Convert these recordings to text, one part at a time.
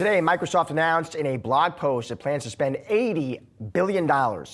Today, Microsoft announced in a blog post it plans to spend $80 billion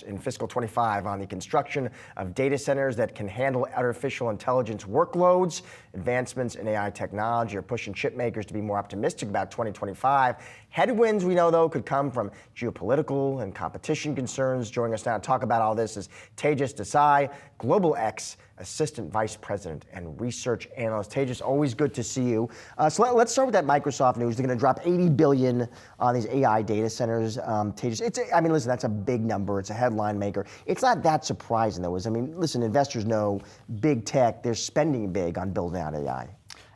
in fiscal 25 on the construction of data centers that can handle artificial intelligence workloads. Advancements in AI technology are pushing chip makers to be more optimistic about 2025. Headwinds, we know, though, could come from geopolitical and competition concerns. Joining us now to talk about all this is Tejas Desai, Global X Assistant Vice President and Research Analyst. Tejas, always good to see you. So let's start with that Microsoft news. They're going to drop $80 billion on these AI data centers. Tejas, listen, that's a big number. It's a headline maker. It's not that surprising, though. Listen, investors know big tech, they're spending big on building out AI.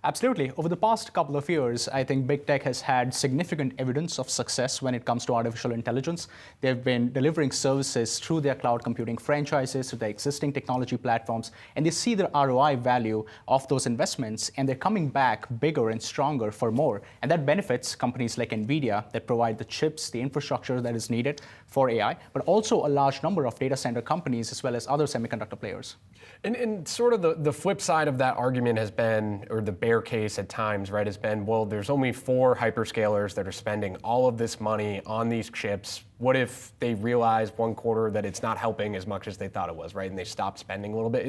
Absolutely. Over the past couple of years, I think big tech has had significant evidence of success when it comes to artificial intelligence. They've been delivering services through their cloud computing franchises, through their existing technology platforms, and they see the ROI value of those investments, and they're coming back bigger and stronger for more. And that benefits companies like Nvidia that provide the chips, the infrastructure that is needed for AI, but also a large number of data center companies as well as other semiconductor players. And sort of the flip side of that argument has been, or the bear case at times, right, has been, well, there's only 4 hyperscalers that are spending all of this money on these chips. What if they realize one quarter that it's not helping as much as they thought it was, right, and they stop spending a little bit?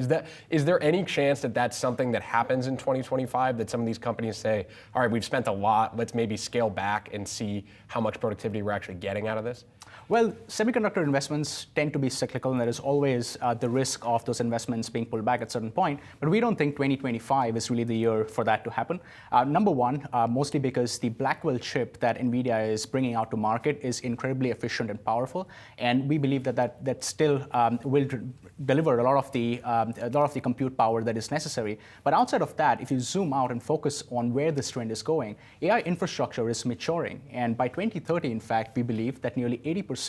Is there any chance that that's something that happens in 2025, that some of these companies say, all right, we've spent a lot, let's maybe scale back and see how much productivity we're actually getting out of this? Well, semiconductor investments tend to be cyclical, and there is always the risk of those investments being pulled back at a certain point. But we don't think 2025 is really the year for that to happen. Number one, mostly because the Blackwell chip that Nvidia is bringing out to market is incredibly efficient and powerful, and we believe that still will deliver a lot of the compute power that is necessary. But outside of that, if you zoom out and focus on where this trend is going, AI infrastructure is maturing, and by 2030, in fact, we believe that nearly 80%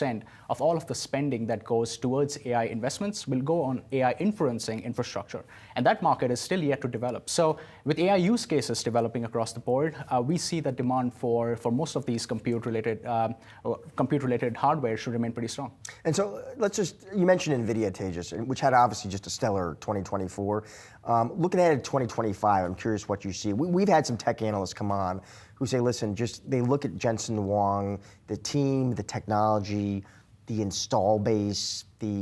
of all of the spending that goes towards AI investments will go on AI inferencing infrastructure. And that market is still yet to develop. So with AI use cases developing across the board, we see that demand for most of these compute-related hardware should remain pretty strong. And so you mentioned Nvidia, Tejas, which had obviously just a stellar 2024. Looking ahead at 2025, I'm curious what you see. We've had some tech analysts come on who say, listen, they look at Jensen Huang, the team, the technology, the install base, the